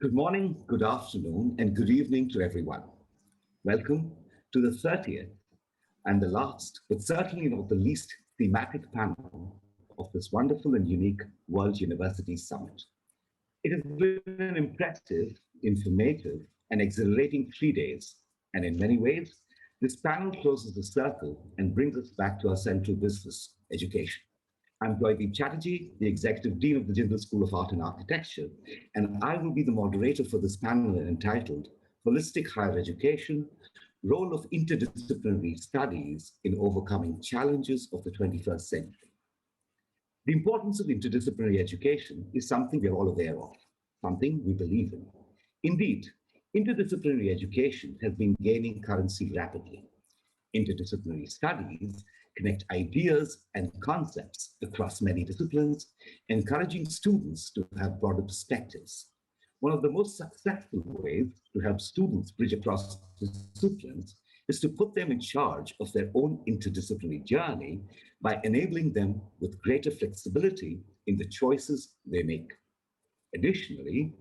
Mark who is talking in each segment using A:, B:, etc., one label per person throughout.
A: Good morning, good afternoon, and good evening to everyone. Welcome to the 30th and the last, but certainly not the least, thematic panel of this wonderful and unique World University Summit. It has been an impressive, informative, and exhilarating 3 days, and in many ways, this panel closes the circle and brings us back to our central business, education. I'm Jaideep Chatterjee, the Executive Dean of the Jindal School of Art and Architecture, and I will be the moderator for this panel entitled Holistic Higher Education, Role of Interdisciplinary Studies in Overcoming Challenges of the 21st Century. The importance of interdisciplinary education is something we are all aware of, something we believe in. Indeed, interdisciplinary education has been gaining currency rapidly. Interdisciplinary studies connect ideas and concepts across many disciplines, encouraging students to have broader perspectives. One of the most successful ways to help students bridge across disciplines is to put them in charge of their own interdisciplinary journey by enabling them with greater flexibility in the choices they make. Additionally,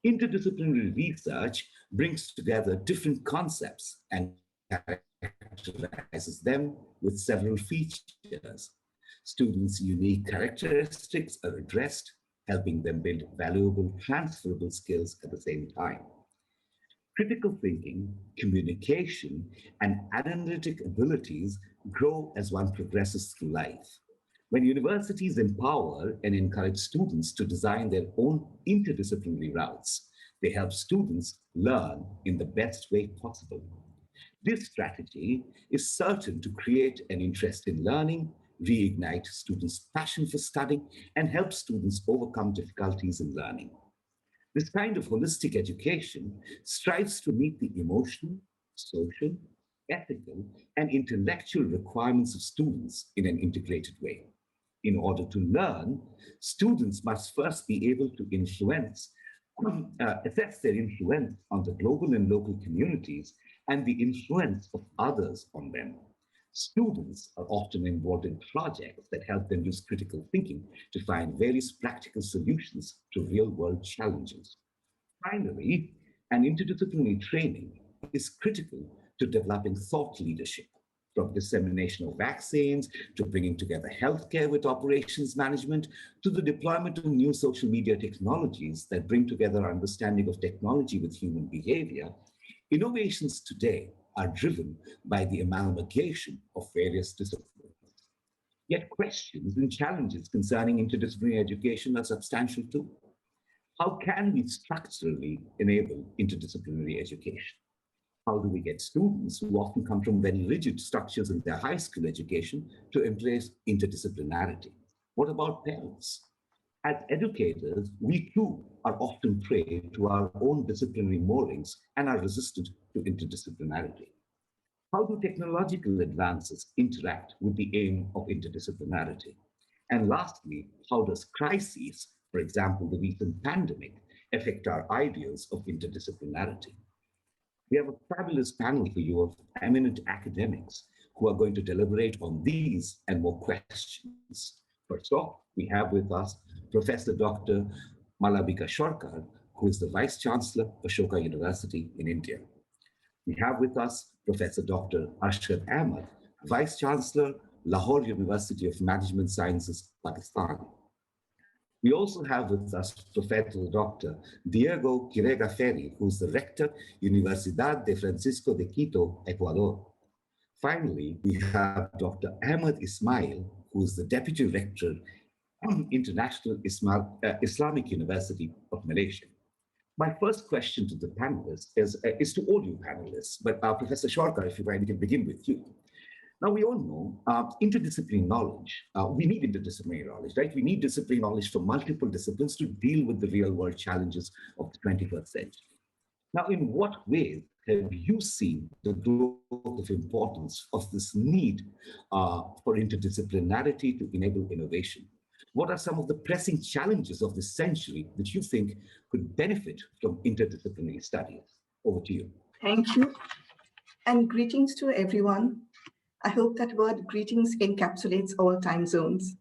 A: interdisciplinary research brings together different concepts and characterizes them with several features. Students' unique characteristics are addressed, helping them build valuable, transferable skills at the same time. Critical thinking, communication, and analytic abilities grow as one progresses through life. When universities empower and encourage students to design their own interdisciplinary routes, they help students learn in the best way possible. This strategy is certain to create an interest in learning, reignite students' passion for studying, and help students overcome difficulties in learning. This kind of holistic education strives to meet the emotional, social, ethical, and intellectual requirements of students in an integrated way. In order to learn, students must first be able to assess their influence on the global and local communities and the influence of others on them. Students are often involved in projects that help them use critical thinking to find various practical solutions to real-world challenges. Finally, an interdisciplinary training is critical to developing thought leadership, from dissemination of vaccines to bringing together healthcare with operations management to the deployment of new social media technologies that bring together our understanding of technology with human behavior. Innovations today are driven by the amalgamation of various disciplines. Yet questions and challenges concerning interdisciplinary education are substantial too. How can we structurally enable interdisciplinary education? How do we get students who often come from very rigid structures in their high school education to embrace interdisciplinarity? What about parents? As educators, we too are often prey to our own disciplinary moorings and are resistant to interdisciplinarity. How do technological advances interact with the aim of interdisciplinarity? And lastly, how does crises, for example, the recent pandemic, affect our ideals of interdisciplinarity? We have a fabulous panel for you of eminent academics who are going to deliberate on these and more questions. First off, we have with us Professor Dr. Malabika Sarkar, who is the Vice Chancellor of Ashoka University in India. We have with us Professor Dr. Arshad Ahmad, Vice Chancellor, Lahore University of Management Sciences, Pakistan. We also have with us Professor Dr. Diego Quiroga Ferri, who is the Rector, Universidad de Francisco de Quito, Ecuador. Finally, we have Dr. Ahmad Ismail, who is the Deputy Rector, International Islamic University of Malaysia. My first question to the panelists is to all you panelists, but Professor Sarkar, if you mind, we can begin with you. Now, we all know interdisciplinary knowledge. We need interdisciplinary knowledge, right? We need disciplinary knowledge from multiple disciplines to deal with the real world challenges of the 21st century. Now, in what ways have you seen the growth of importance of this need for interdisciplinarity to enable innovation? What are some of the pressing challenges of this century that you think could benefit from interdisciplinary studies? Over to you.
B: Thank you. And greetings to everyone. I hope that word greetings encapsulates all time zones.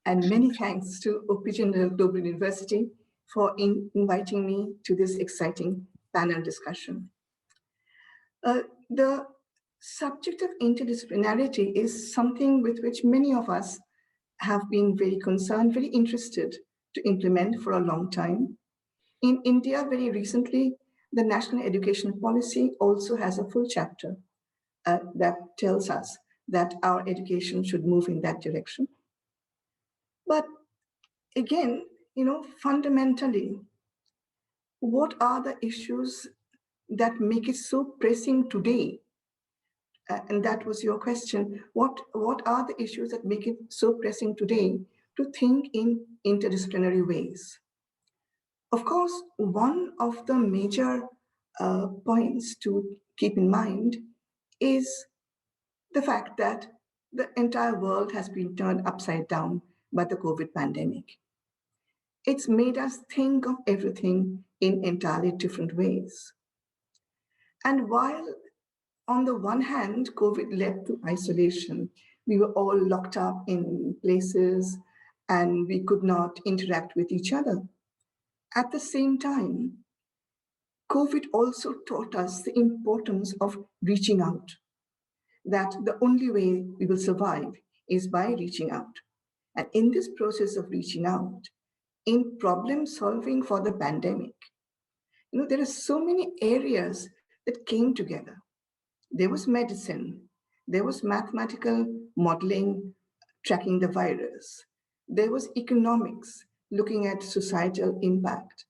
B: And many thanks to Jindal Global University for inviting me to this exciting panel discussion. The subject of interdisciplinarity is something with which many of us have been very concerned, very interested to implement for a long time. In India, very recently, the National Education Policy also has a full chapter that tells us that our education should move in that direction. But again, fundamentally, what are the issues that make it so pressing today? And that was your question. What are the issues that make it so pressing today to think in interdisciplinary ways? Of course, one of the major points to keep in mind is the fact that the entire world has been turned upside down by the COVID pandemic. It's made us think of everything in entirely different ways. And while on the one hand, COVID led to isolation, we were all locked up in places and we could not interact with each other. At the same time, COVID also taught us the importance of reaching out, that the only way we will survive is by reaching out. And in this process of reaching out, in problem solving for the pandemic, there are so many areas that came together. There was medicine, there was mathematical modeling, tracking the virus. There was economics, looking at societal impact.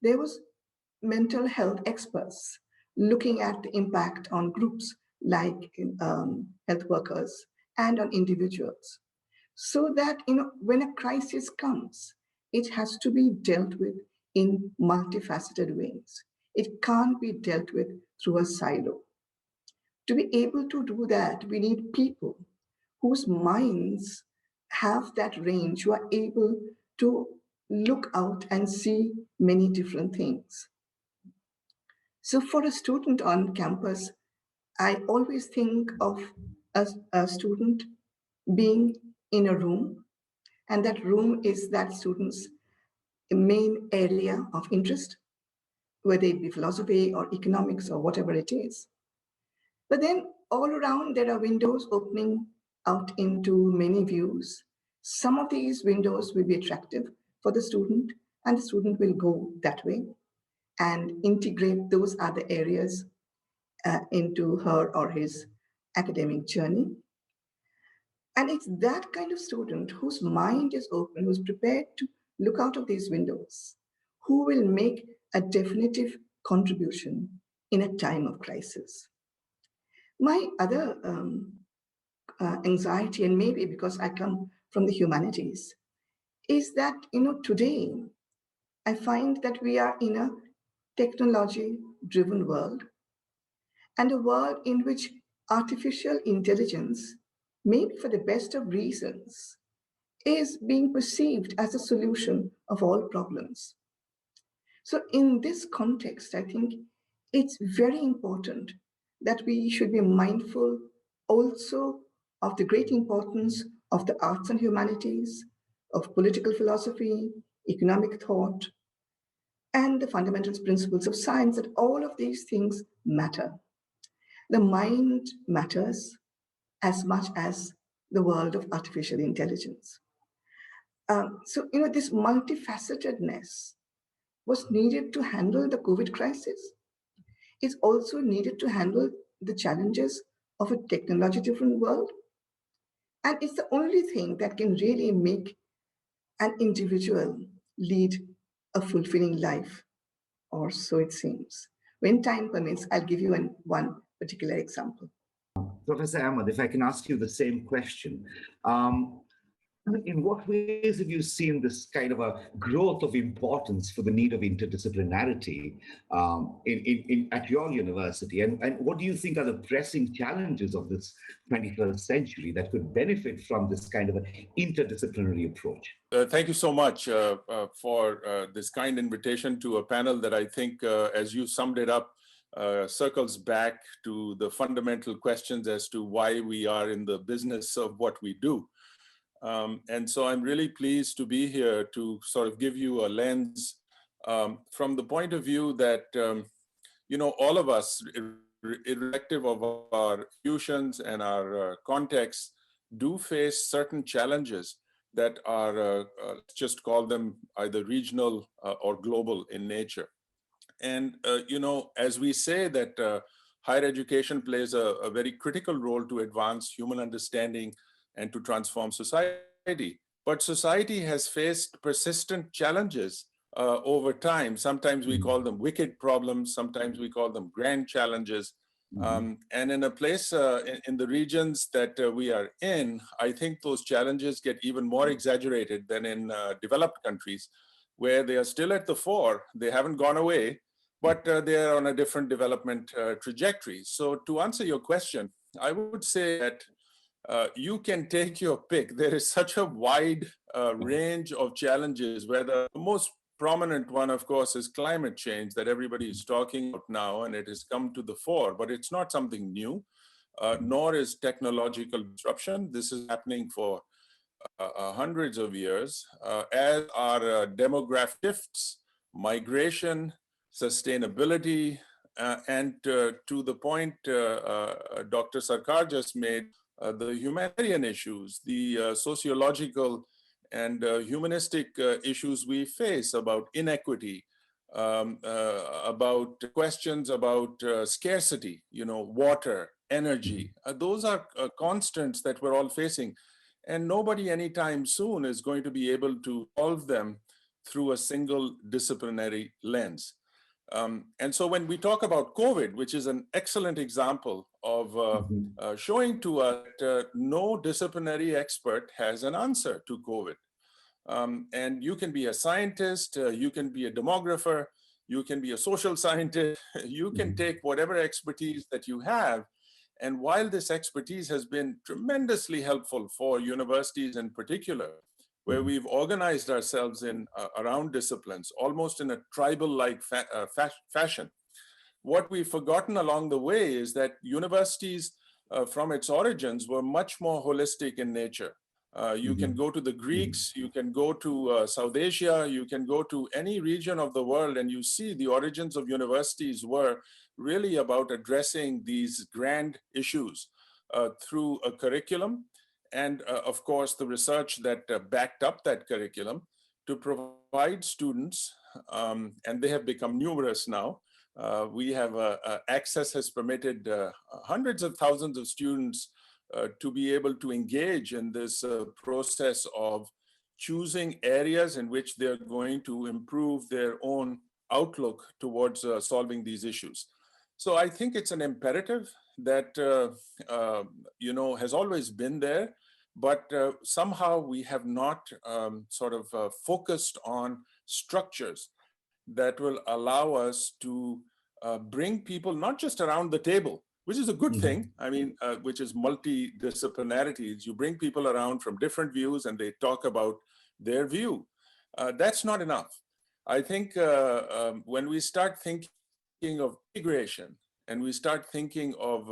B: There was mental health experts, looking at the impact on groups like health workers and on individuals. So that when a crisis comes, it has to be dealt with in multifaceted ways. It can't be dealt with through a silo. To be able to do that, we need people whose minds have that range, who are able to look out and see many different things. So for a student on campus, I always think of a student being in a room, and that room is that student's main area of interest, whether it be philosophy or economics or whatever it is. But then all around, there are windows opening out into many views. Some of these windows will be attractive for the student, and the student will go that way and integrate those other areas into her or his academic journey. And it's that kind of student whose mind is open, who's prepared to look out of these windows, who will make a definitive contribution in a time of crisis. My other anxiety, and maybe because I come from the humanities, is that today I find that we are in a technology-driven world, and a world in which artificial intelligence, maybe for the best of reasons, is being perceived as a solution of all problems. So in this context, I think it's very important that we should be mindful also of the great importance of the arts and humanities, of political philosophy, economic thought, and the fundamental principles of science, that all of these things matter. The mind matters as much as the world of artificial intelligence. So, this multifacetedness was needed to handle the COVID crisis. It's also needed to handle the challenges of a technology-driven world. And it's the only thing that can really make an individual lead a fulfilling life, or so it seems. When time permits, I'll give you one particular example.
A: Professor Ahmad, if I can ask you the same question. In what ways have you seen this kind of a growth of importance for the need of interdisciplinarity at your university? And what do you think are the pressing challenges of this 21st century that could benefit from this kind of an interdisciplinary approach?
C: Thank you so much for this kind invitation to a panel that I think, as you summed it up, circles back to the fundamental questions as to why we are in the business of what we do. And so I'm really pleased to be here to sort of give you a lens from the point of view that, all of us, irrespective of our institutions and our contexts, do face certain challenges that are, let's just call them either regional or global in nature. And, as we say that higher education plays a very critical role to advance human understanding and to transform society. But society has faced persistent challenges over time. Sometimes we call them wicked problems, sometimes we call them grand challenges. And in a place, in the regions that we are in, I think those challenges get even more exaggerated than in developed countries, where they are still at the fore. They haven't gone away, but they are on a different development trajectory. So to answer your question, I would say that you can take your pick. There is such a wide range of challenges, where the most prominent one, of course, is climate change that everybody is talking about now, and it has come to the fore, but it's not something new, nor is technological disruption. This is happening for hundreds of years, as are demographic shifts, migration, sustainability, and to the point Dr. Sarkar just made, the humanitarian issues, the sociological and humanistic issues we face about inequity, about questions about scarcity, water, energy. Those are constants that we're all facing. And nobody anytime soon is going to be able to solve them through a single disciplinary lens. And so when we talk about COVID, which is an excellent example of showing to us that no disciplinary expert has an answer to COVID. And you can be a scientist, you can be a demographer, you can be a social scientist, you can take whatever expertise that you have. And while this expertise has been tremendously helpful for universities in particular, where we've organized ourselves in around disciplines, almost in a tribal-like fashion. What we've forgotten along the way is that universities from its origins were much more holistic in nature. You can go to the Greeks, you can go to South Asia, you can go to any region of the world, and you see the origins of universities were really about addressing these grand issues through a curriculum. And of course, the research that backed up that curriculum to provide students, and they have become numerous now. We have access has permitted hundreds of thousands of students to be able to engage in this process of choosing areas in which they're going to improve their own outlook towards solving these issues. So I think it's an imperative that has always been there, but somehow we have not focused on structures that will allow us to bring people not just around the table, which is a good thing, which is multidisciplinarity. You bring people around from different views and they talk about their view. That's not enough. I think when we start thinking of integration and we start thinking of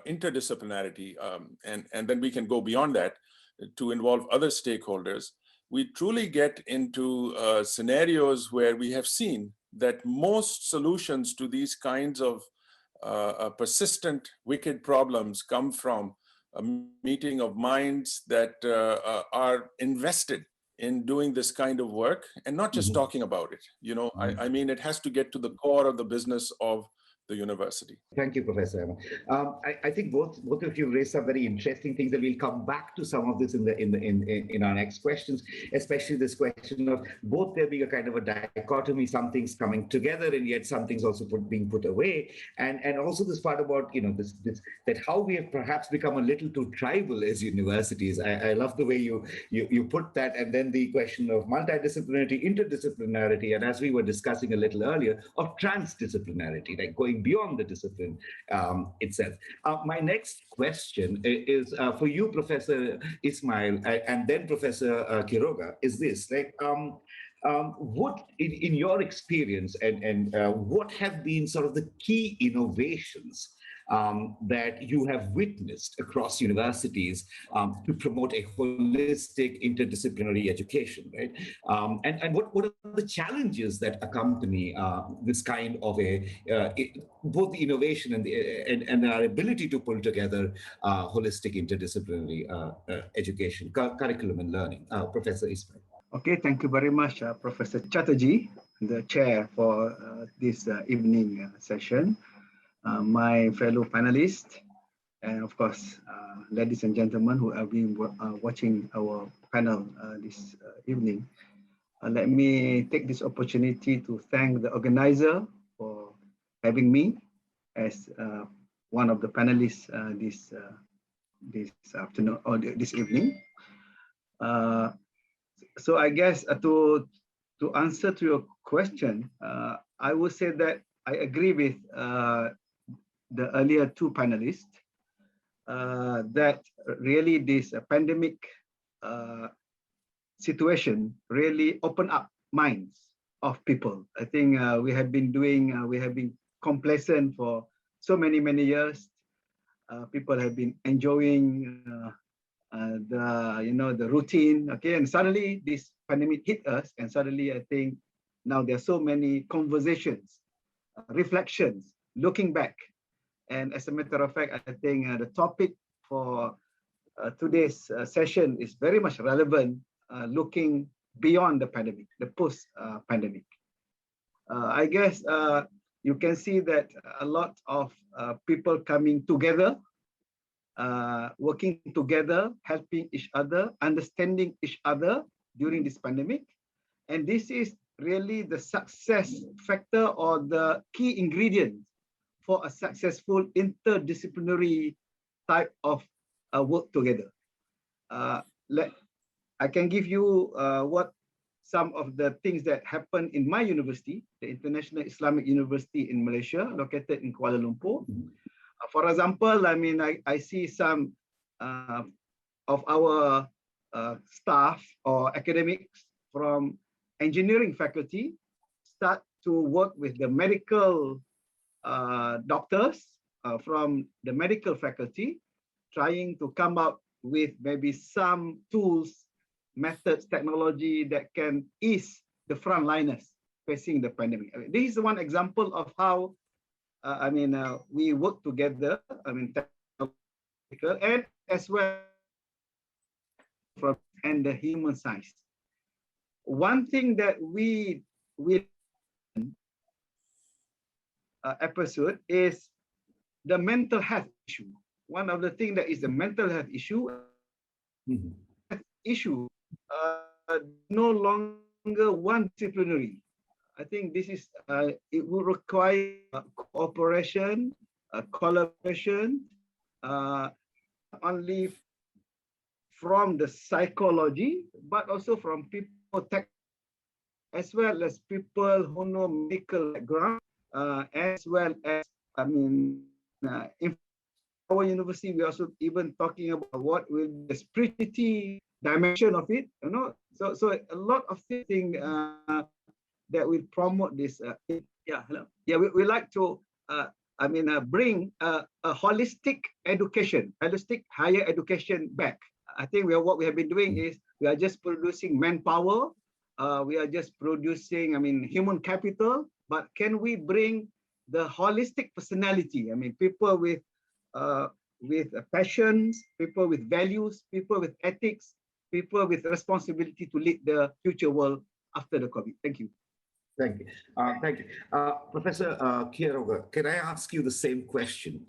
C: interdisciplinarity, and then we can go beyond that to involve other stakeholders, we truly get into scenarios where we have seen that most solutions to these kinds of persistent wicked problems come from a meeting of minds that are invested in doing this kind of work and not just talking about it. It has to get to the core of the business of the university.
A: Thank you, Professor Ahmad. I think both of you raised some very interesting things, and we'll come back to some of this in our next questions, especially this question of both there being a kind of a dichotomy, some things coming together and yet some things also being put away, and also this part about this that how we have perhaps become a little too tribal as universities. I love the way you put that, and then the question of multidisciplinarity, interdisciplinarity, and as we were discussing a little earlier, of transdisciplinarity, like going beyond the discipline itself. My next question is for you, Professor Ismail, and then Professor Quiroga, is this, like, what, in your experience, and what have been sort of the key innovations that you have witnessed across universities to promote a holistic interdisciplinary education, right? And what are the challenges that accompany this kind of both the innovation and our ability to pull together holistic interdisciplinary education, curriculum and learning? Professor Ismail.
D: Okay, thank you very much, Professor Chatterjee, the chair for this evening session. My fellow panelists, and of course, ladies and gentlemen who have been watching our panel this evening. Let me take this opportunity to thank the organizer for having me as one of the panelists this afternoon or this evening. So I guess to answer to your question, I would say that I agree with the earlier two panelists that really this pandemic situation really opened up minds of people. I think we have been complacent for so many years. People have been enjoying the routine, okay, and suddenly this pandemic hit us, and suddenly I think now there are so many conversations, reflections, looking back. And as a matter of fact, I think the topic for today's session is very much relevant, looking beyond the pandemic, the post-pandemic. I guess you can see that a lot of people coming together, working together, helping each other, understanding each other during this pandemic. And this is really the success factor or the key ingredient for a successful interdisciplinary type of work together. I can give you what some of the things that happened in my university, the International Islamic University in Malaysia, located in Kuala Lumpur. For example, I mean, I see some of our staff or academics from engineering faculty start to work with the medical doctors from the medical faculty, trying to come up with maybe some tools, methods, technology that can ease the frontliners facing the pandemic. I mean, this is one example of how we work together. I mean, technical and as well from and the human science. One thing that we episode is the mental health issue. One of the things that is the mental health issue, no longer one disciplinary. I think this is it will require cooperation, collaboration, only from the psychology, but also from people tech, as well as people who know medical background, as well as in our university, we also even talking about what will be the spirituality dimension of it, you know. So a lot of things that will promote this. We like to bring a holistic education, holistic higher education back. I think what we have been doing is we are just producing manpower, we are just producing human capital, but can we bring the holistic personality? I mean, people with passions, people with values, people with ethics, people with responsibility to lead the future world after the COVID. Thank you.
A: Thank you. Thank you. Professor Quiroga, can I ask you the same question?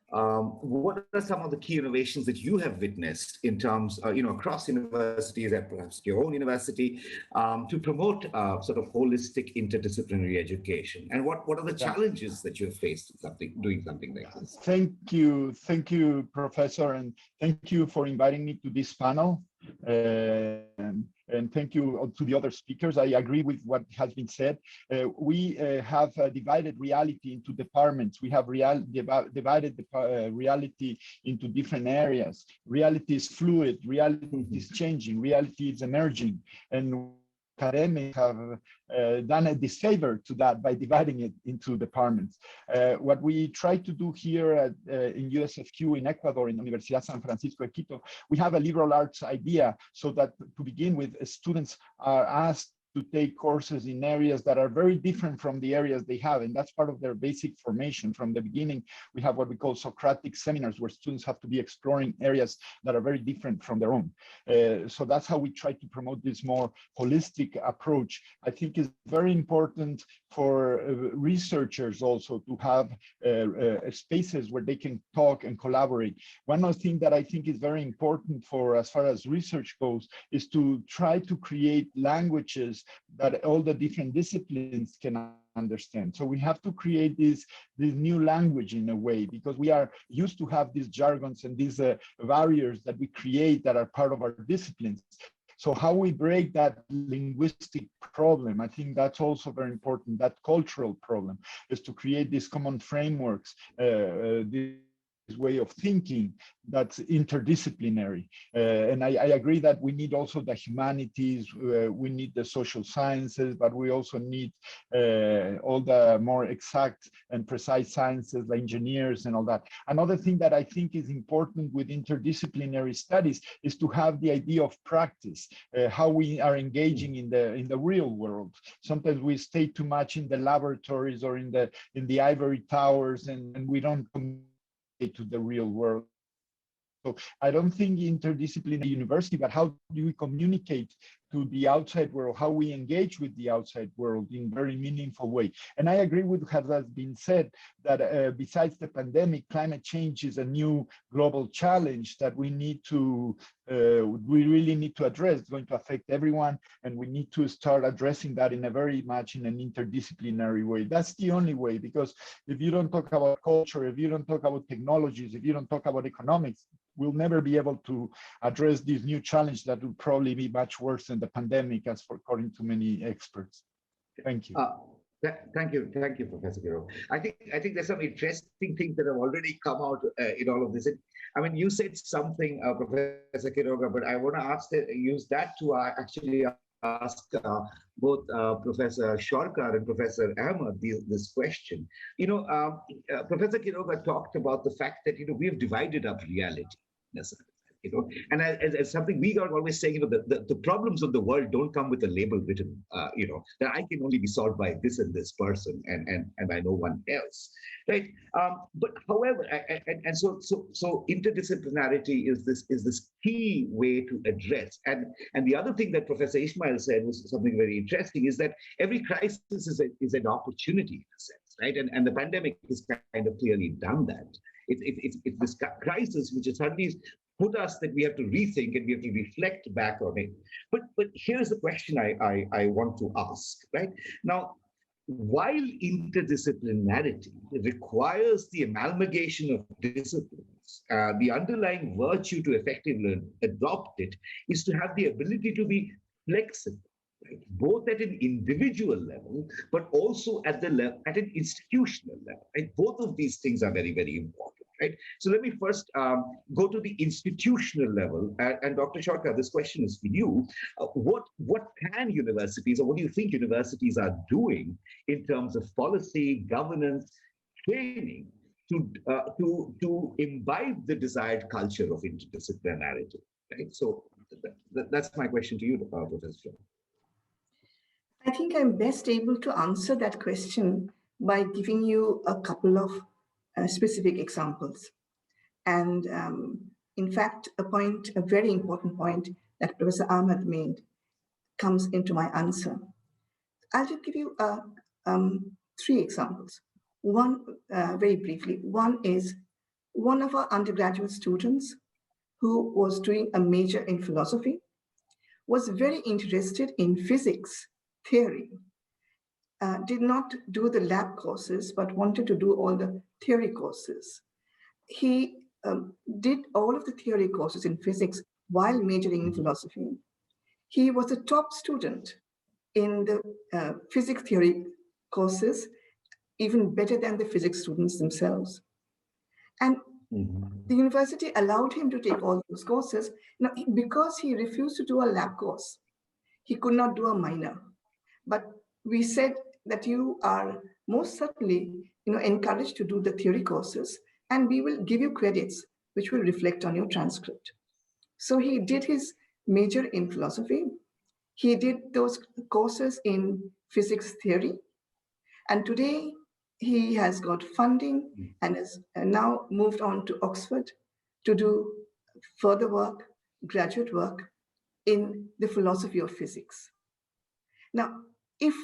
A: What are some of the key innovations that you have witnessed in terms, across universities and perhaps your own university, to promote sort of holistic interdisciplinary education? And what are the challenges that you have faced doing something like this?
E: Thank you, Professor, and thank you for inviting me to this panel. And thank you to the other speakers. I agree with what has been said. We have divided reality into departments. We have divided the reality into different areas. Reality is fluid, reality is changing, reality is emerging. And academics have done a disfavor to that by dividing it into departments. What we try to do here in USFQ in Ecuador, in Universidad de San Francisco, Quito, we have a liberal arts idea, so that to begin with, students are asked to take courses in areas that are very different from the areas they have. And that's part of their basic formation. From the beginning, we have what we call Socratic seminars, where students have to be exploring areas that are very different from their own. So that's how we try to promote this more holistic approach. I think it's very important for researchers also to have spaces where they can talk and collaborate. One of the things that I think is very important for as far as research goes is to try to create languages that all the different disciplines can understand. So we have to create this new language in a way, because we are used to have these jargons and these barriers that we create that are part of our disciplines. So how we break that linguistic problem, I think that's also very important. That cultural problem is to create these common frameworks, this way of thinking that's interdisciplinary. And I agree that we need also the humanities, we need the social sciences, but we also need all the more exact and precise sciences, the engineers and all that. Another thing that I think is important with interdisciplinary studies is to have the idea of practice, how we are engaging in the real world. Sometimes we stay too much in the laboratories or in the ivory towers, and we don't to the real world. So I don't think interdisciplinary university, but how do we communicate to the outside world, how we engage with the outside world in very meaningful way. And I agree with what has been said, that besides the pandemic, climate change is a new global challenge that we need to, we really need to address. It's going to affect everyone, and we need to start addressing that in a very much in an interdisciplinary way. That's the only way, because if you don't talk about culture, if you don't talk about technologies, if you don't talk about economics, we'll never be able to address this new challenge that will probably be much worse than the pandemic, as for according to many experts. Thank you.
A: Thank you, Professor Quiroga. I think there's some interesting things that have already come out in all of this. I mean, you said something, Professor Quiroga, but I want to use that to actually ask both Professor Sarkar and Professor Ahmad this question. Professor Quiroga talked about the fact that we've divided up reality. And as something we are always saying, the problems of the world don't come with a label written, that I can only be solved by this and this person, and I know one else, right? But however, so interdisciplinarity is this key way to address. And the other thing that Professor Ismail said was something very interesting, is that every crisis is an opportunity in a sense, right? And the pandemic has kind of clearly done that. It's this crisis which has suddenly put us that we have to rethink and we have to reflect back on it. But here's the question I want to ask, right? Now, while interdisciplinarity requires the amalgamation of disciplines, the underlying virtue to effectively adopt it is to have the ability to be flexible, right? Both at an individual level, but also at an institutional level, right? Both of these things are very, very important. Right? So let me first go to the institutional level. And Dr. Sarkar, this question is for you. What can universities, or what do you think universities are doing in terms of policy, governance, training to imbibe the desired culture of interdisciplinarity? Right? So that's my question to you, Professor.
B: I think I'm best able to answer that question by giving you a couple of specific examples. And in fact, a very important point that Professor Ahmad made comes into my answer. I'll just give you 3 examples. One, very briefly, one is one of our undergraduate students who was doing a major in philosophy was very interested in physics theory. Did not do the lab courses, but wanted to do all the theory courses. He did all of the theory courses in physics while majoring in philosophy. He was a top student in the physics theory courses, even better than the physics students themselves. And the university allowed him to take all those courses because he refused to do a lab course. he could not do a minor. But we said that you are most certainly encouraged to do the theory courses, and we will give you credits which will reflect on your transcript. So he did his major in philosophy. He did those courses in physics theory. And today he has got funding and has now moved on to Oxford to do further work, graduate work in the philosophy of physics. Now, if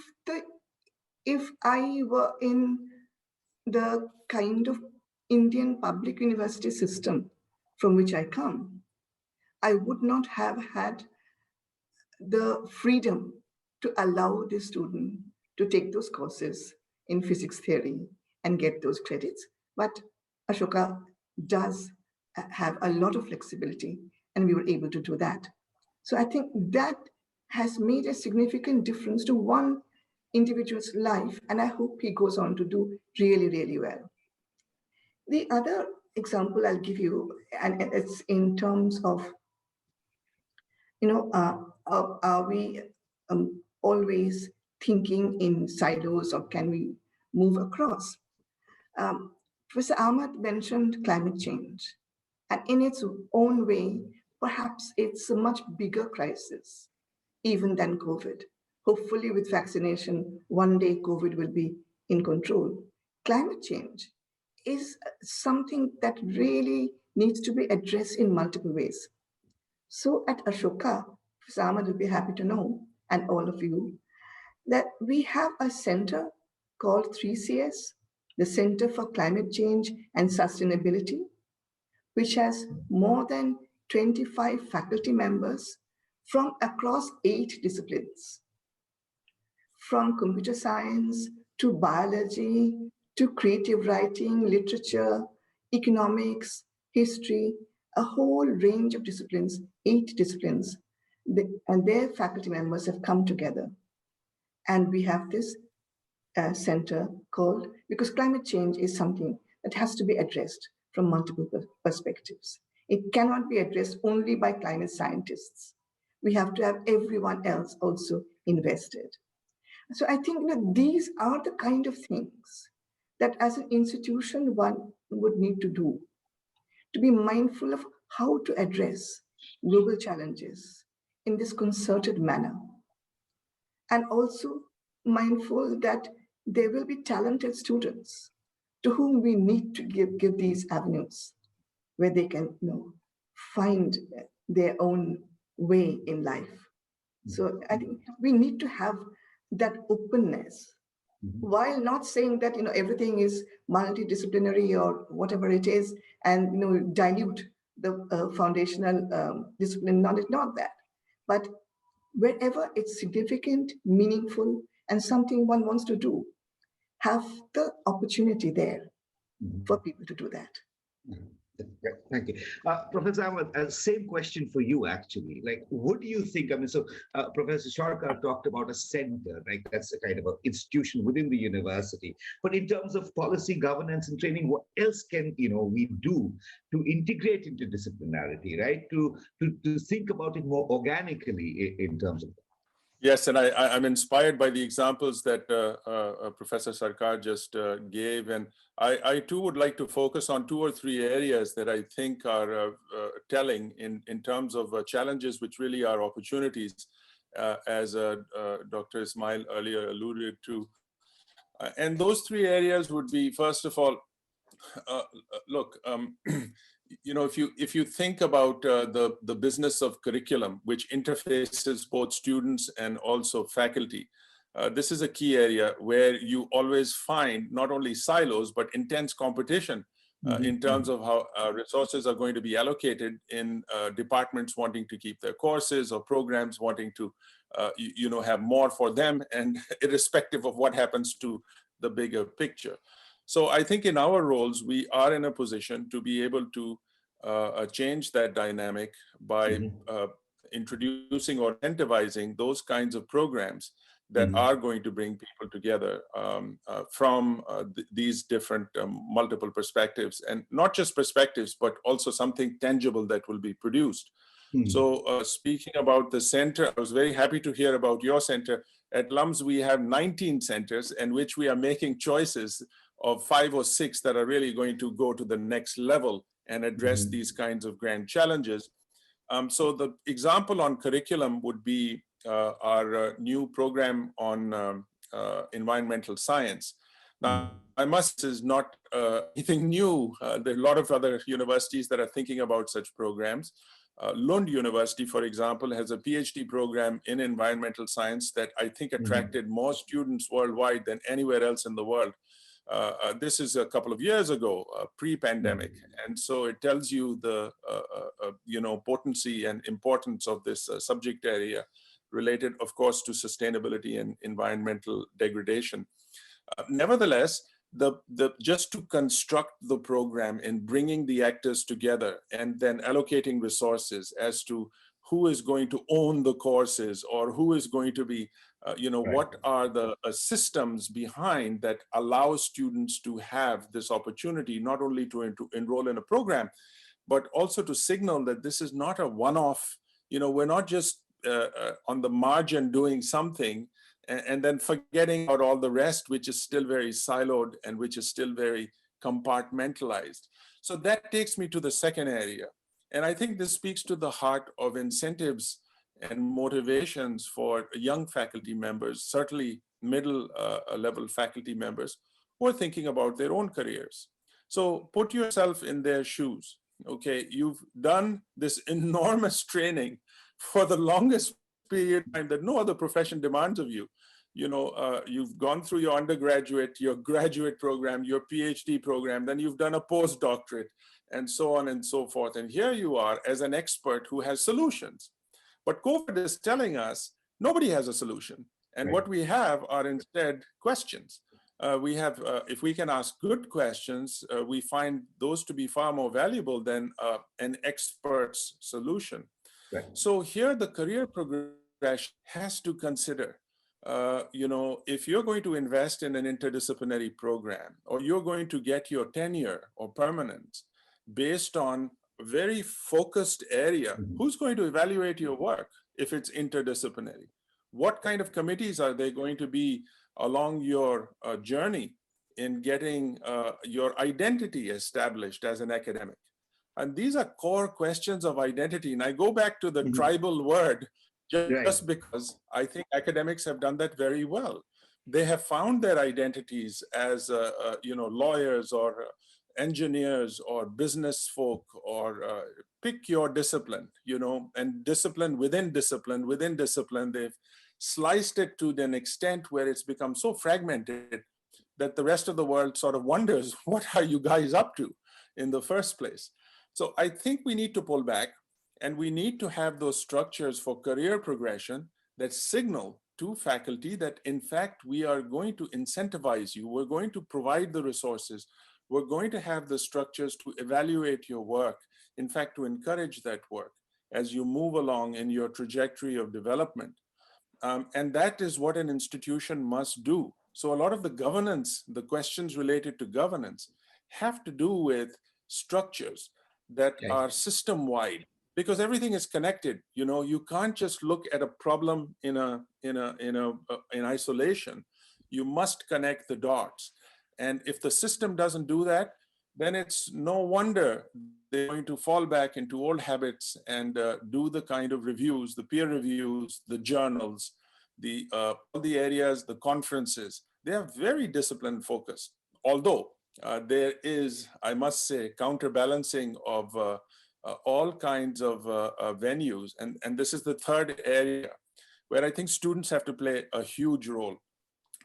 B: I were in the kind of Indian public university system from which I come, I would not have had the freedom to allow the student to take those courses in physics theory and get those credits. But Ashoka does have a lot of flexibility, and we were able to do that. So I think that has made a significant difference to one individual's life, and I hope he goes on to do really, really well. The other example I'll give you, and it's in terms of, are we always thinking in silos, or can we move across? Professor Ahmad mentioned climate change, and in its own way, perhaps it's a much bigger crisis even than COVID. Hopefully with vaccination, one day COVID will be in control. Climate change is something that really needs to be addressed in multiple ways. So at Ashoka, Professor Ahmad will be happy to know, and all of you, that we have a center called 3CS, the Center for Climate Change and Sustainability, which has more than 25 faculty members from across 8 disciplines, from computer science to biology to creative writing, literature, economics, history, a whole range of disciplines, 8 disciplines, and their faculty members have come together. And we have this center called, because climate change is something that has to be addressed from multiple perspectives. It cannot be addressed only by climate scientists. We have to have everyone else also invested. So I think that these are the kind of things that as an institution one would need to do, to be mindful of how to address global challenges in this concerted manner. And also mindful that there will be talented students to whom we need to give these avenues where they can find their own way in life. So I think we need to have that openness, while not saying that everything is multidisciplinary or whatever it is, and dilute the foundational discipline knowledge. Not that, but wherever it's significant, meaningful, and something one wants to do, have the opportunity there for people to do that.
A: Thank you. Professor Ahmad, same question for you, actually. Like, what do you think? I mean, so Professor Sarkar talked about a center, right? That's a kind of an institution within the university. But in terms of policy, governance, and training, what else can we do to integrate interdisciplinarity, right? To think about it more organically in terms of that?
C: Yes, and I'm inspired by the examples that Professor Sarkar just gave, and I too would like to focus on 2 or 3 areas that I think are telling in terms of challenges which really are opportunities, as Dr. Ismail earlier alluded to. And those 3 areas would be, first of all, look, if you think about the business of curriculum, which interfaces both students and also faculty, this is a key area where you always find not only silos, but intense competition in terms of how resources are going to be allocated in departments wanting to keep their courses or programs wanting to, have more for them, and irrespective of what happens to the bigger picture. So I think in our roles, we are in a position to be able to change that dynamic by introducing or incentivizing those kinds of programs that are going to bring people together from these different multiple perspectives, and not just perspectives, but also something tangible that will be produced. So speaking about the center, I was very happy to hear about your center. At LUMS, we have 19 centers in which we are making choices of 5 or 6 that are really going to go to the next level and address these kinds of grand challenges. So the example on curriculum would be our new program on environmental science. Now, I must say, this is not anything new. There are a lot of other universities that are thinking about such programs. Lund University, for example, has a PhD program in environmental science that I think attracted more students worldwide than anywhere else in the world. This is a couple of years ago, pre-pandemic, and so it tells you the potency and importance of this subject area, related, of course, to sustainability and environmental degradation. Nevertheless, just to construct the program and bringing the actors together and then allocating resources as to who is going to own the courses, or who is going to be, what are the systems behind that allow students to have this opportunity, not only to enroll in a program, but also to signal that this is not a one-off, we're not just on the margin doing something and then forgetting about all the rest, which is still very siloed and which is still very compartmentalized. So that takes me to the second area. And I think this speaks to the heart of incentives and motivations for young faculty members, certainly middle level faculty members, who are thinking about their own careers. So put yourself in their shoes. Okay, you've done this enormous training for the longest period of time that no other profession demands of you. You've gone through your undergraduate, your graduate program, your PhD program, then you've done a postdoctorate, and so on and so forth. And here you are as an expert who has solutions. But COVID is telling us nobody has a solution. And what we have are instead questions. We have, if we can ask good questions, we find those to be far more valuable than an expert's solution. So here the career progression has to consider, if you're going to invest in an interdisciplinary program, or you're going to get your tenure or permanence based on a very focused area, who's going to evaluate your work if it's interdisciplinary? What kind of committees are they going to be along your journey in getting your identity established as an academic? And these are core questions of identity. And I go back to the tribal word just because I think academics have done that very well. They have found their identities as lawyers or engineers or business folk, or pick your discipline, and discipline within discipline within discipline. They've sliced it to an extent where it's become so fragmented that the rest of the world sort of wonders, what are you guys up to in the first place? So I think we need to pull back, and we need to have those structures for career progression that signal to faculty that, in fact, we are going to incentivize you. We're going to provide the resources. We're going to have the structures to evaluate your work, in fact, to encourage that work as you move along in your trajectory of development. And that is what an institution must do. So a lot of the governance, the questions related to governance, have to do with structures that are system-wide, because everything is connected. You can't just look at a problem in isolation. You must connect the dots. And if the system doesn't do that, then it's no wonder they're going to fall back into old habits and do the kind of reviews, the peer reviews, the journals, all the areas, the conferences. They are very discipline focused. Although there is, I must say, counterbalancing of all kinds of venues. And this is the third area where I think students have to play a huge role.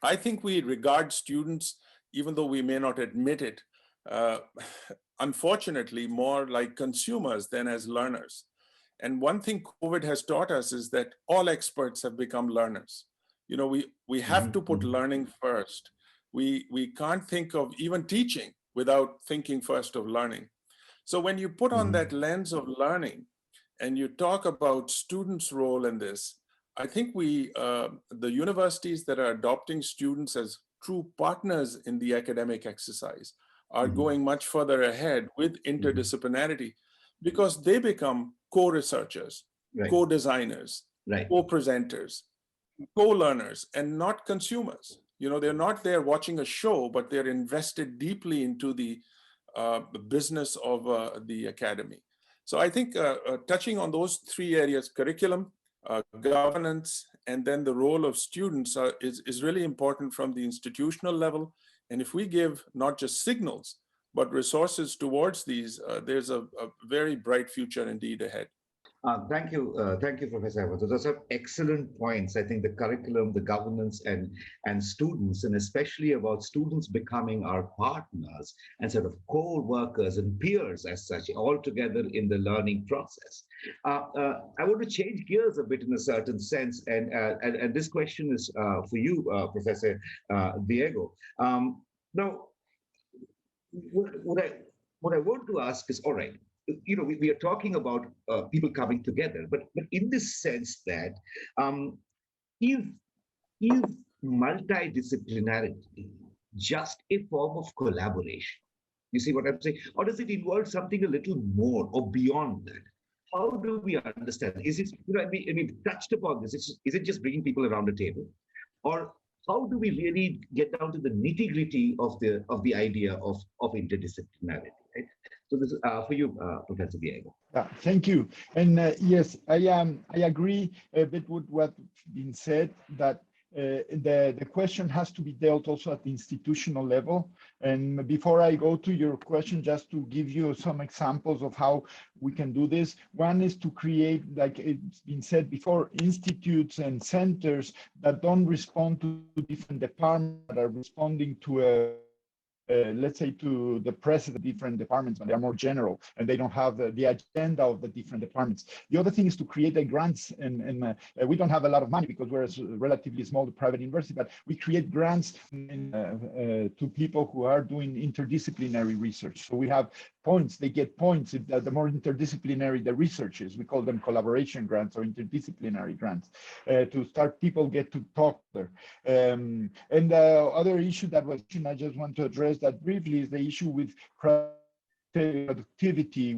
C: I think we regard students, even though we may not admit it, unfortunately, more like consumers than as learners. And one thing COVID has taught us is that all experts have become learners. We have to put learning first. We can't think of even teaching without thinking first of learning. So when you put on that lens of learning and you talk about students' role in this, I think the universities that are adopting students as true partners in the academic exercise are going much further ahead with interdisciplinarity because they become co-researchers,
A: Right.
C: co-designers,
A: Right.
C: co-presenters, co-learners, and not consumers. You know, they're not there watching a show, but they're invested deeply into the business of the academy. So I think touching on those three areas, curriculum, governance, and then the role of students is really important from the institutional level. And if we give not just signals, but resources towards these, there's a very bright future indeed ahead.
A: Thank you, Professor Ahmad. Those are excellent points. I think the curriculum, the governance, and students, and especially about students becoming our partners and sort of co-workers and peers as such, all together in the learning process. I want to change gears a bit in a certain sense, and this question is for you, Professor Diego. Now, what I want to ask is, all right, you know, we are talking about people coming together, but in this sense that is multidisciplinarity just a form of collaboration? You see what I'm saying? Or does it involve something a little more or beyond that? How do we understand? Is it, you know, I mean touched upon this. Is it just bringing people around a table, or how do we really get down to the nitty-gritty of the idea of interdisciplinarity? Right? So this is for you, Professor Diego.
E: Thank you. And yes, I agree a bit with what's been said, that the question has to be dealt also at the institutional level. And before I go to your question, just to give you some examples of how we can do this. One is to create, like it's been said before, institutes and centers that don't respond to different departments, that are responding to let's say to the president of different departments, but they are more general and they don't have the agenda of the different departments. The other thing is to create a grants, and we don't have a lot of money because we're a relatively small private university, but we create grants to people who are doing interdisciplinary research. So we have points, they get points. If the more interdisciplinary the research is, we call them collaboration grants or interdisciplinary grants, to start people get to talk there. And the other issue that was, I just want to address that briefly, is the issue with productivity,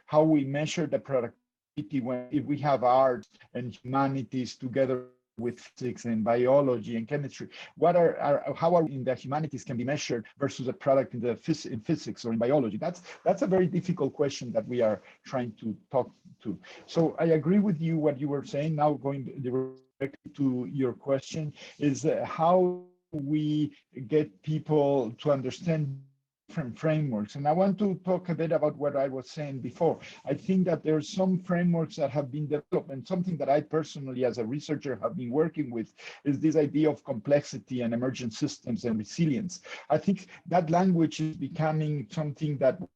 E: how we measure the productivity if we have arts and humanities together with physics and biology and chemistry. How are in the humanities can be measured versus a product in physics or in biology? That's a very difficult question that we are trying to talk to. So I agree with you what you were saying. Now going directly to your question is how we get people to understand different frameworks. And I want to talk a bit about what I was saying before. I think that there are some frameworks that have been developed, and something that I personally as a researcher have been working with is this idea of complexity and emergent systems and resilience. I think that language is becoming something that we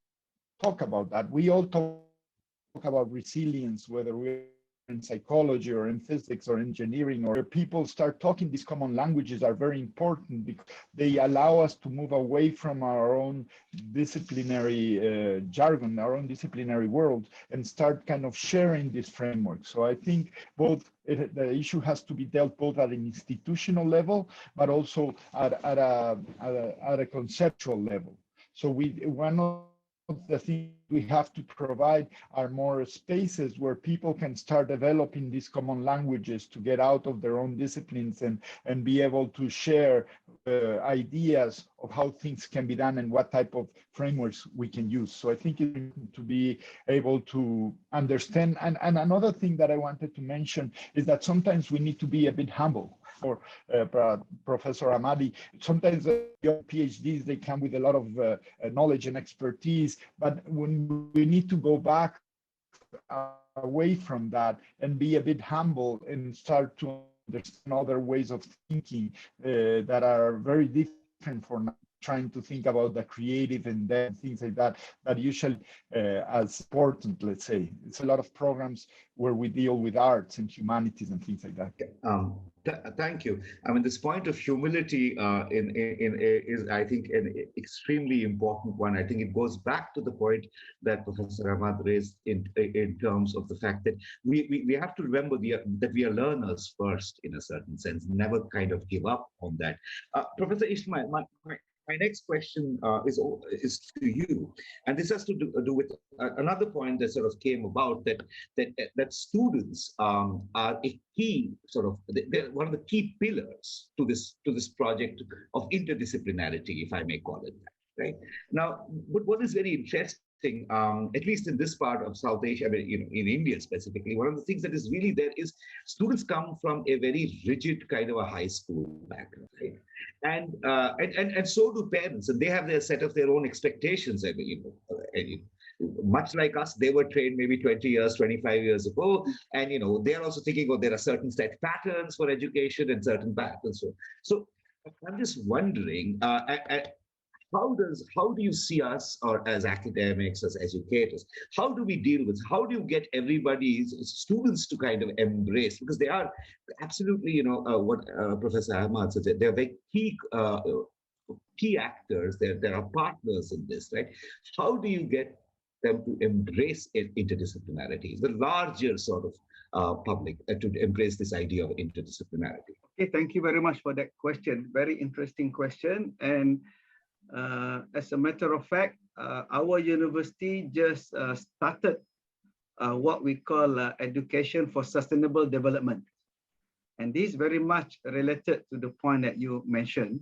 E: talk about that. We all talk about resilience, whether we're in psychology or in physics or engineering, or people start talking, these common languages are very important because they allow us to move away from our own disciplinary jargon, our own disciplinary world, and start kind of sharing this framework. So I think the issue has to be dealt both at an institutional level, but also at a conceptual level. So one of the things we have to provide are more spaces where people can start developing these common languages to get out of their own disciplines and be able to share ideas of how things can be done and what type of frameworks we can use. So I think it's important to be able to understand. And another thing that I wanted to mention is that sometimes we need to be a bit humble. Or Professor Ahmadi, sometimes young PhDs, they come with a lot of knowledge and expertise, but when we need to go back away from that and be a bit humble and start to understand other ways of thinking that are very different for now. trying to think about the creative and then things like that, that usually as important, let's say. It's a lot of programs where we deal with arts and humanities and things like that.
A: Thank you. I mean, this point of humility is, I think, an extremely important one. I think it goes back to the point that Professor Ahmad raised in terms of the fact that we have to remember that we are learners first, in a certain sense, never kind of give up on that. Professor Ismail, my next question is to you, and this has to do with another point that sort of came about, that students are a key they're one of the key pillars to this project of interdisciplinarity, if I may call it that. Right now, what is very interesting, at least in this part of South Asia, I mean, in India specifically, one of the things that is really there is students come from a very rigid kind of a high school background, right? And so do parents, and they have their set of their own expectations. I mean, much like us, they were trained maybe 20 years, 25 years ago, and they're also thinking, there are certain set patterns for education and certain patterns. So I'm just wondering. How do you see us, or as academics, as educators, how do we deal with, how do you get everybody's students to kind of embrace, because they are absolutely, what Professor Ahmad said, they're very key actors, there are partners in this, right? How do you get them to embrace interdisciplinarity, the larger sort of public, to embrace this idea of interdisciplinarity?
D: Okay, thank you very much for that question. Very interesting question. And as a matter of fact, our university just started what we call education for sustainable development. And this is very much related to the point that you mentioned.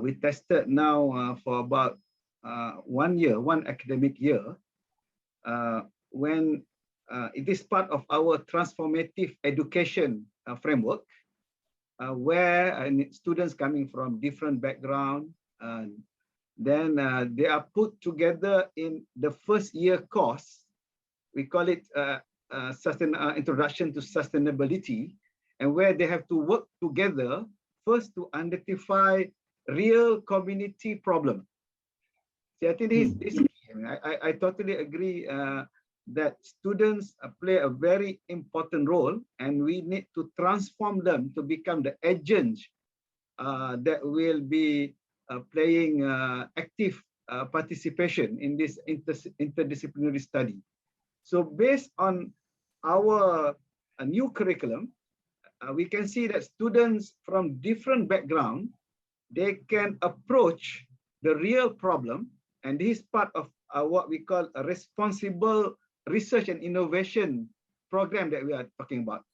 D: We tested now for about 1 year, one academic year, when it is part of our transformative education framework, where students coming from different backgrounds, then they are put together in the first year course. We call it Introduction to Sustainability, and where they have to work together first to identify real community problem. See, I think this I totally agree that students play a very important role, and we need to transform them to become the agents that will be playing active participation in this interdisciplinary study. So based on our new curriculum, we can see that students from different backgrounds, they can approach the real problem, and this is part of what we call a responsible research and innovation program that we are talking about.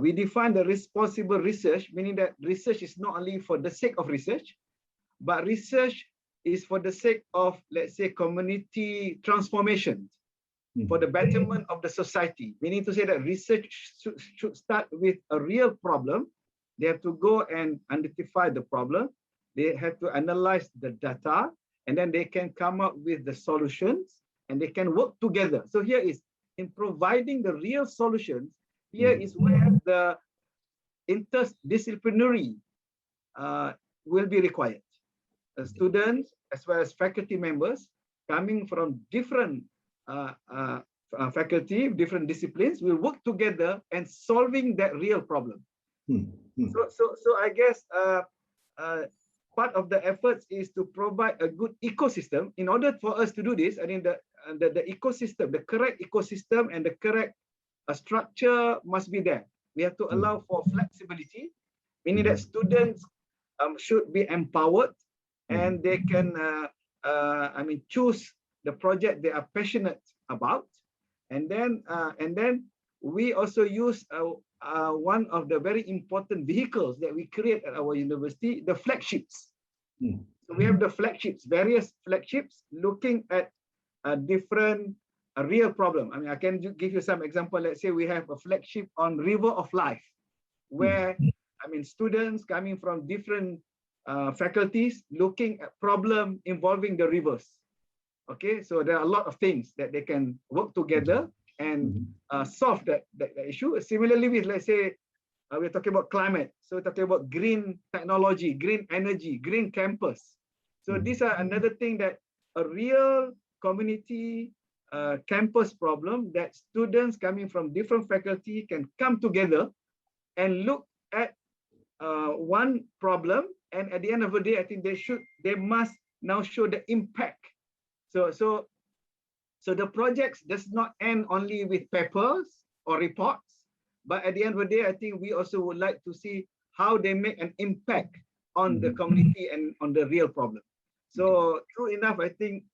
D: We define the responsible research, meaning that research is not only for the sake of research, but research is for the sake of, let's say, community transformation, for the betterment of the society. Meaning to say that research should start with a real problem. They have to go and identify the problem. They have to analyze the data, and then they can come up with the solutions, and they can work together. So here is, in providing the real solutions, here is where the interdisciplinary will be required. Students as well as faculty members coming from different faculty, different disciplines, will work together and solving that real problem. So I guess part of the efforts is to provide a good ecosystem. In order for us to do this, I mean, the ecosystem, the correct ecosystem and the correct structure must be there. We have to allow for flexibility, meaning that students should be empowered, and they can, choose the project they are passionate about. And then we also use one of the very important vehicles that we create at our university, the flagships. So we have the flagships, various flagships, looking at a different real problem. I mean, I can give you some example. Let's say we have a flagship on River of Life, where students coming from different faculties looking at problem involving the rivers. Okay, so there are a lot of things that they can work together and solve that issue. Similarly, with, let's say, we're talking about climate. So we're talking about green technology, green energy, green campus. So these are another thing that a real community campus problem that students coming from different faculty can come together and look at one problem, and at the end of the day, I think they must now show the impact. So the projects does not end only with papers or reports, but at the end of the day, I think we also would like to see how they make an impact on the community and on the real problem. So true enough, I think,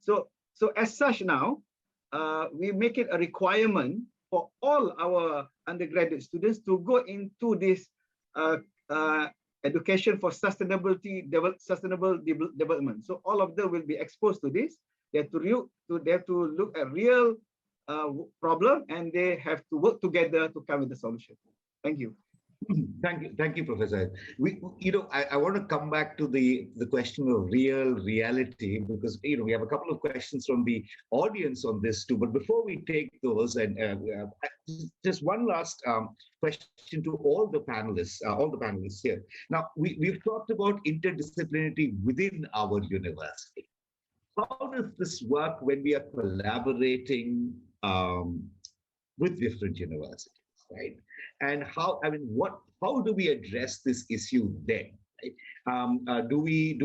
D: so as such now, we make it a requirement for all our undergraduate students to go into this education for sustainable development. So all of them will be exposed to this. They have to look at real problem, and they have to work together to come with the solution. Thank you.
A: Thank you, Professor. I want to come back to the question of reality, because we have a couple of questions from the audience on this too. But before we take those, and just one last question to all the panelists here. Now, we've talked about interdisciplinarity within our university. How does this work when we are collaborating with different universities? Right, and how do we address this issue then? Right? Do we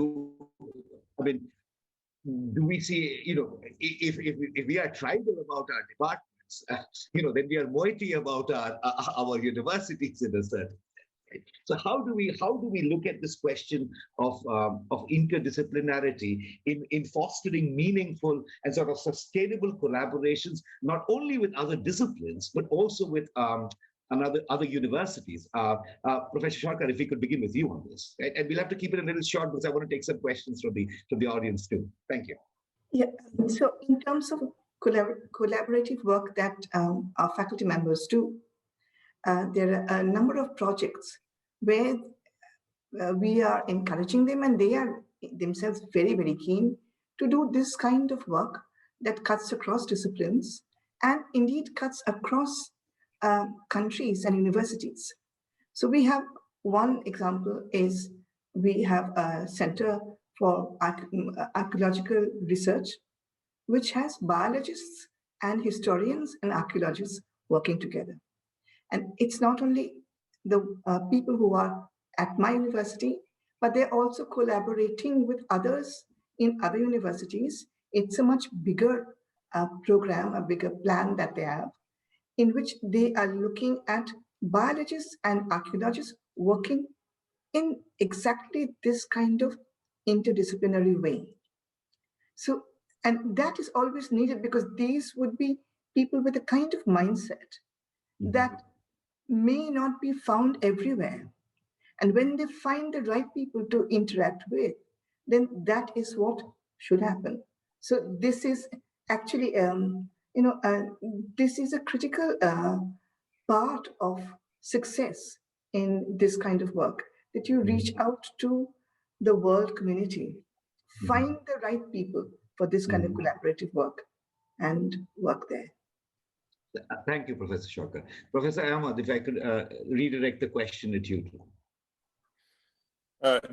A: see, if we are tribal about our departments, then we are moiety about our universities in a certain. So how do we look at this question of interdisciplinarity in fostering meaningful and sort of sustainable collaborations, not only with other disciplines, but also with other universities? Professor Sarkar, if we could begin with you on this, right? And we'll have to keep it a little short because I want to take some questions from the audience too. Thank you.
B: Yeah. So in terms of collaborative work that our faculty members do, there are a number of projects where we are encouraging them, and they are themselves very, very keen to do this kind of work that cuts across disciplines and indeed cuts across countries and universities. So we have one example is we have a Center for Archaeological Research, which has biologists and historians and archaeologists working together. And it's not only the people who are at my university, but they're also collaborating with others in other universities. It's a much bigger program, a bigger plan that they have, in which they are looking at biologists and archaeologists working in exactly this kind of interdisciplinary way. So, and that is always needed because these would be people with a kind of mindset that may not be found everywhere. And when they find the right people to interact with, then that is what should happen. So this is actually, this is a critical part of success in this kind of work, that you reach out to the world community, find the right people for this kind of collaborative work and work there.
A: Thank you, Professor Sarkar. Professor Ahmad, if I could redirect the question at you.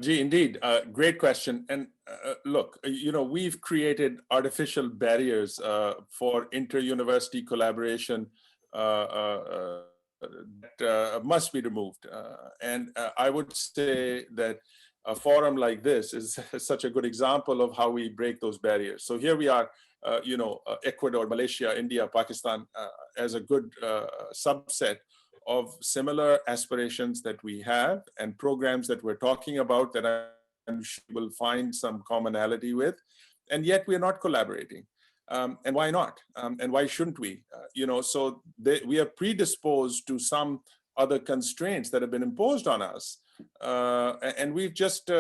C: Gee, indeed, great question. And look, we've created artificial barriers for inter-university collaboration that must be removed. And I would say that a forum like this is such a good example of how we break those barriers. So here we are, Ecuador, Malaysia, India, Pakistan, as a good subset of similar aspirations that we have and programs that we're talking about that I'm sure we'll find some commonality with, and yet we're not collaborating. And why not? And why shouldn't we? So we are predisposed to some other constraints that have been imposed on us, and we've just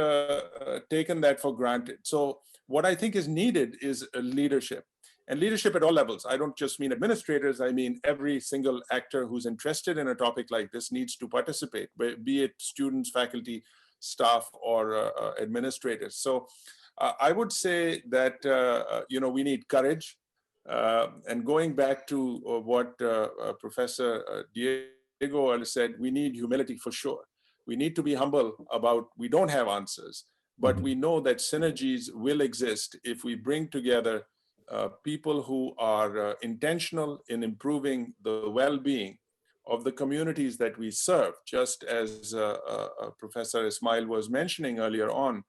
C: taken that for granted. So what I think is needed is leadership. And leadership at all levels. I don't just mean administrators, I mean every single actor who's interested in a topic like this needs to participate, be it students, faculty, staff, or administrators. So I would say that, we need courage. And going back to what Professor Diego said, we need humility for sure. We need to be humble about we don't have answers, but we know that synergies will exist if we bring together people who are intentional in improving the well-being of the communities that we serve, just as Professor Ismail was mentioning earlier on.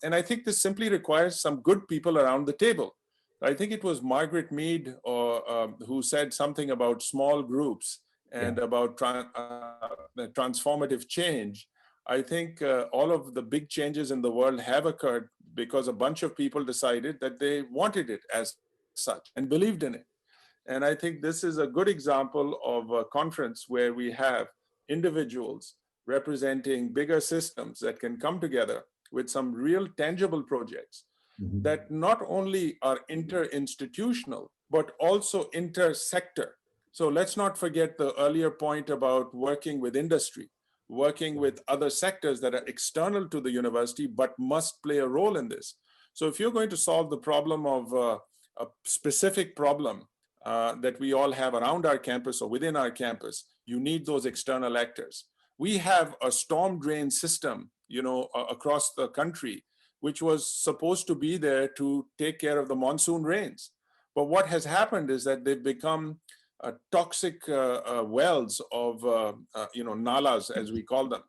C: And I think this simply requires some good people around the table. I think it was Margaret Mead who said something about small groups and about transformative change. I think all of the big changes in the world have occurred because a bunch of people decided that they wanted it as such and believed in it. And I think this is a good example of a conference where we have individuals representing bigger systems that can come together with some real tangible projects that not only are inter-institutional, but also inter-sector. So let's not forget the earlier point about working with industry, working with other sectors that are external to the university, but must play a role in this. So if you're going to solve the problem of a specific problem that we all have around our campus or within our campus, you need those external actors. We have a storm drain system, across the country, which was supposed to be there to take care of the monsoon rains. But what has happened is that they've become toxic wells of, nalas, as we call them,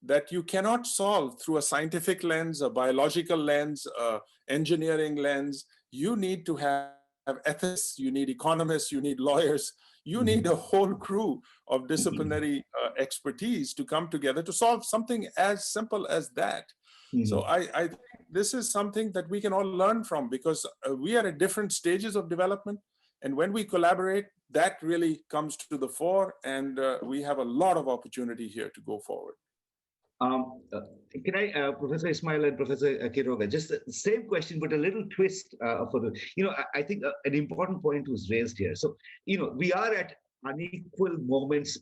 C: that you cannot solve through a scientific lens, a biological lens, engineering lens. You need to have ethicists, you need economists, you need lawyers, you need a whole crew of disciplinary expertise to come together to solve something as simple as that. So I think this is something that we can all learn from, because we are at different stages of development. And when we collaborate, that really comes to the fore, and we have a lot of opportunity here to go forward.
A: Can I, Professor Ismail and Professor Quiroga, just the same question, but a little twist for the, I think an important point was raised here. So, we are at unequal moments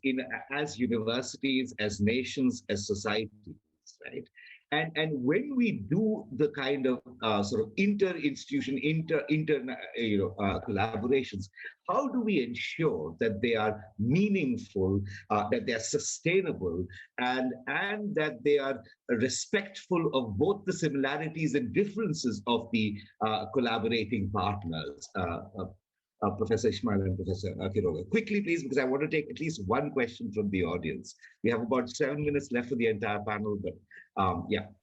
A: as universities, as nations, as societies, right? And when we do the kind of sort of inter-institution, collaborations, how do we ensure that they are meaningful, that they are sustainable, and that they are respectful of both the similarities and differences of the collaborating partners? Professor Ismail and Professor Quiroga. Quickly, please, because I want to take at least one question from the audience. We have about 7 minutes left for the entire panel, but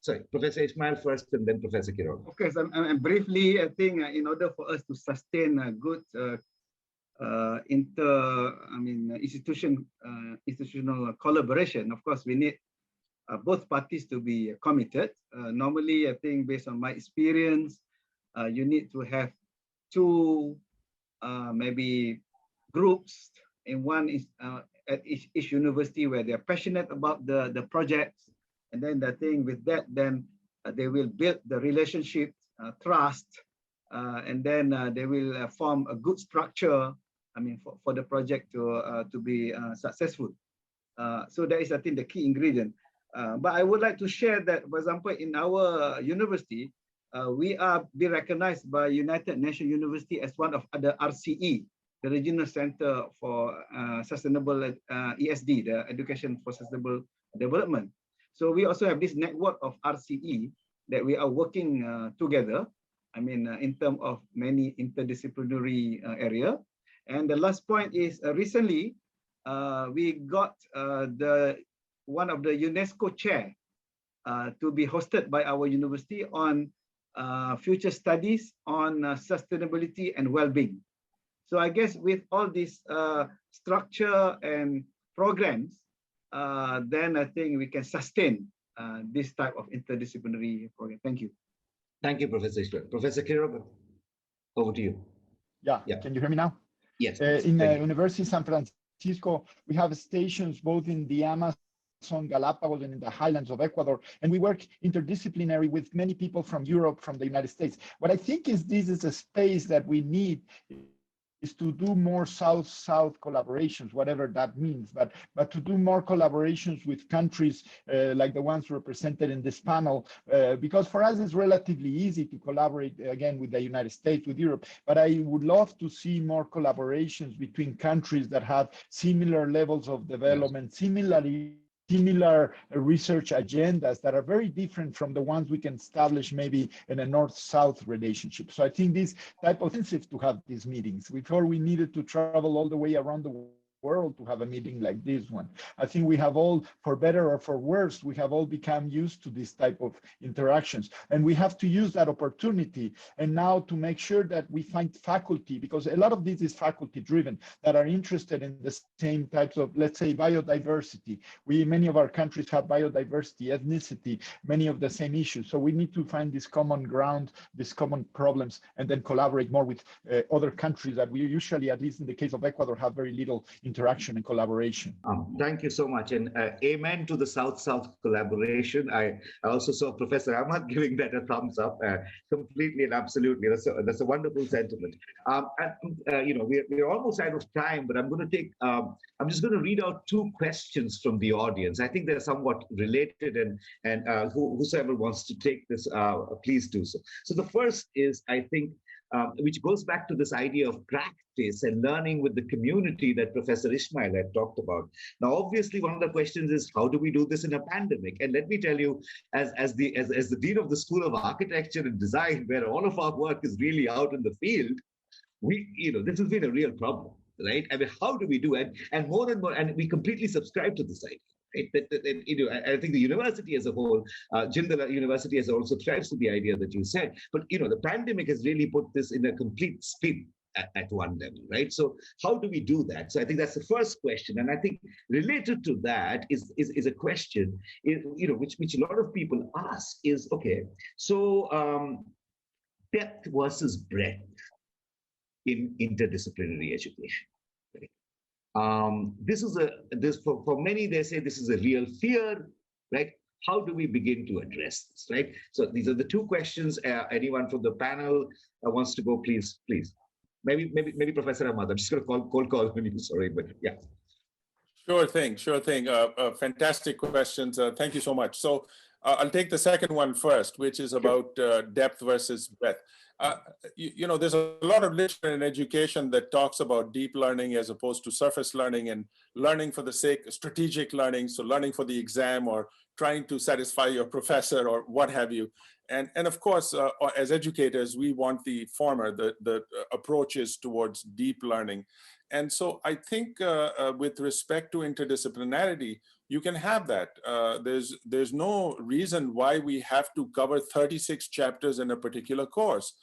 A: sorry, Professor Ismail first and then Professor Quiroga.
D: Okay, so briefly, I think in order for us to sustain a good institutional collaboration, of course, we need both parties to be committed. Normally, I think based on my experience, you need to have two maybe groups in one is at each university where they're passionate about the projects, and then the thing with that, then they will build the relationship, trust, and then they will form a good structure. For the project to be successful. So that is, I think, the key ingredient. But I would like to share that, for example, in our university, we are be recognized by United Nations University as one of the RCE, the Regional Center for Sustainable ESD, the Education for Sustainable Development. So we also have this network of RCE that we are working together. In terms of many interdisciplinary area. And the last point is recently we got one of the UNESCO chair to be hosted by our university on future studies on sustainability and well-being. So I guess with all this structure and programs, then I think we can sustain this type of interdisciplinary program. Thank you.
A: Thank you, Professor Ismail. Professor Quiroga, over to you.
E: Yeah. Can you hear me now?
A: Yes.
E: In the University of San Francisco, we have stations both in the Amazon, Galapagos, and in the highlands of Ecuador, and we work interdisciplinary with many people from Europe, from the United States. What I think is this is a space that we need is to do more South-South collaborations, whatever that means, but to do more collaborations with countries like the ones represented in this panel, because for us it's relatively easy to collaborate again with the United States, with Europe, but I would love to see more collaborations between countries that have similar levels of development, similarity similar research agendas that are very different from the ones we can establish maybe in a north-south relationship. So I think this type of incentive to have these meetings. Before we needed to travel all the way around the world to have a meeting like this one. I think we have all, for better or for worse, we have all become used to this type of interactions. And we have to use that opportunity and now to make sure that we find faculty, because a lot of this is faculty driven, that are interested in the same types of, let's say, biodiversity. Many of our countries have biodiversity, ethnicity, many of the same issues. So we need to find this common ground, these common problems, and then collaborate more with other countries that we usually, at least in the case of Ecuador, have very little interaction and collaboration.
A: Thank you so much. And amen to the South-South collaboration. I also saw Professor Ahmad giving that a thumbs up, completely and absolutely. That's a wonderful sentiment. We're almost out of time, but I'm just going to read out two questions from the audience. I think they're somewhat related, and whosoever wants to take this, please do so. So the first is, I think, which goes back to this idea of practice and learning with the community that Professor Ismail had talked about. Now, obviously, one of the questions is, how do we do this in a pandemic? And let me tell you, as the Dean of the School of Architecture and Design, where all of our work is really out in the field, this has been a real problem, right? I mean, how do we do it? And more, and we completely subscribe to this idea. Right? I think the university as a whole, Jindal University as a whole, subscribes to the idea that you said. But the pandemic has really put this in a complete spin at one level, right? So how do we do that? So I think that's the first question, and I think related to that is a question, which a lot of people ask is, okay, so depth versus breadth in interdisciplinary education. For many, they say this is a real fear, right? How do we begin to address this, right? So these are the two questions. Anyone from the panel wants to go, please. Maybe Professor Ahmad. I'm just going to call on you. Sorry, but yeah. Sure
C: thing. Fantastic questions. Thank you so much. So I'll take the second one first, which is about depth versus breadth. There's a lot of literature in education that talks about deep learning as opposed to surface learning, and learning for the sake of strategic learning, so learning for the exam or trying to satisfy your professor or what have you. And of course, as educators, we want the former, the approaches towards deep learning. And so I think with respect to interdisciplinarity, you can have that. There's no reason why we have to cover 36 chapters in a particular course.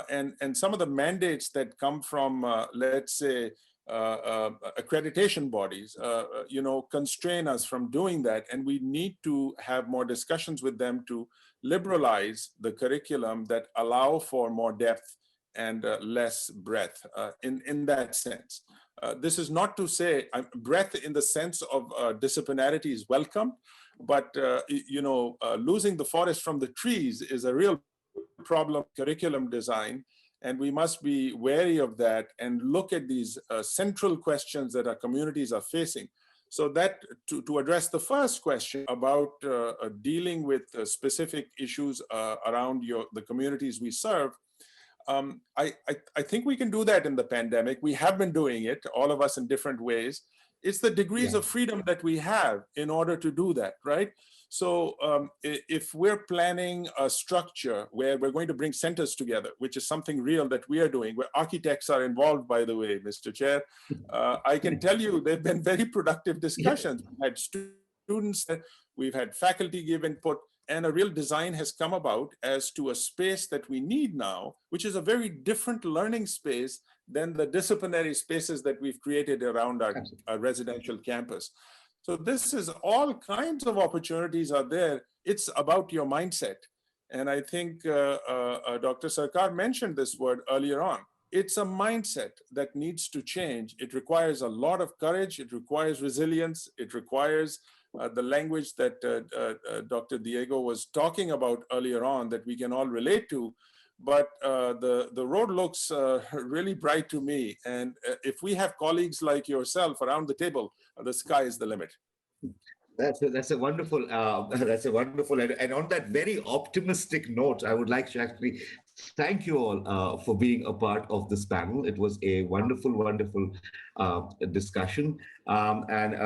C: And some of the mandates that come from, let's say, accreditation bodies, constrain us from doing that. And we need to have more discussions with them to liberalize the curriculum that allow for more depth and less breadth in that sense. This is not to say breadth in the sense of disciplinarity is welcome, but losing the forest from the trees is a real problem curriculum design, and we must be wary of that and look at these central questions that our communities are facing. So that to address the first question about dealing with specific issues around the communities we serve, I think we can do that in the pandemic. We have been doing it, all of us in different ways. It's the degrees of freedom that we have in order to do that, right? So if we're planning a structure where we're going to bring centers together, which is something real that we are doing, where architects are involved, by the way, Mr. Chair, I can tell you they've been very productive discussions. We've had students, we've had faculty give input, and a real design has come about as to a space that we need now, which is a very different learning space than the disciplinary spaces that we've created around our residential campus. So this is all kinds of opportunities are there. It's about your mindset. And I think Dr. Sarkar mentioned this word earlier on. It's a mindset that needs to change. It requires a lot of courage. It requires resilience. It requires the language that Dr. Diego was talking about earlier on that we can all relate to. But the road looks really bright to me. And if we have colleagues like yourself around the table, the sky is the limit.
A: That's a wonderful that's a wonderful and on that very optimistic note, I would like to actually thank you all for being a part of this panel. It was a wonderful discussion, and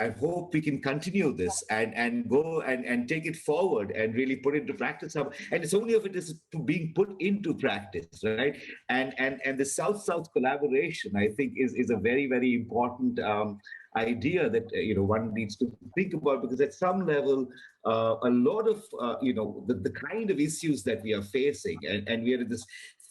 A: I hope we can continue this and go and take it forward and really put into practice. And it's only if it is being put into practice, right? And the South-South collaboration, I think, is a very important. Idea that one needs to think about, because at some level a lot of the kind of issues that we are facing, and we are in this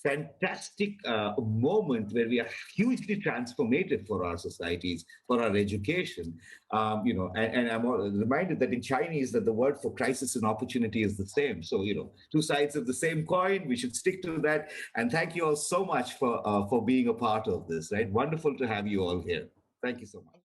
A: fantastic moment where we are hugely transformative for our societies, for our education, and I'm reminded that in Chinese that the word for crisis and opportunity is the same. So two sides of the same coin. We should stick to that. And thank you all so much for being a part of this. Right, wonderful to have you all here. Thank you so much.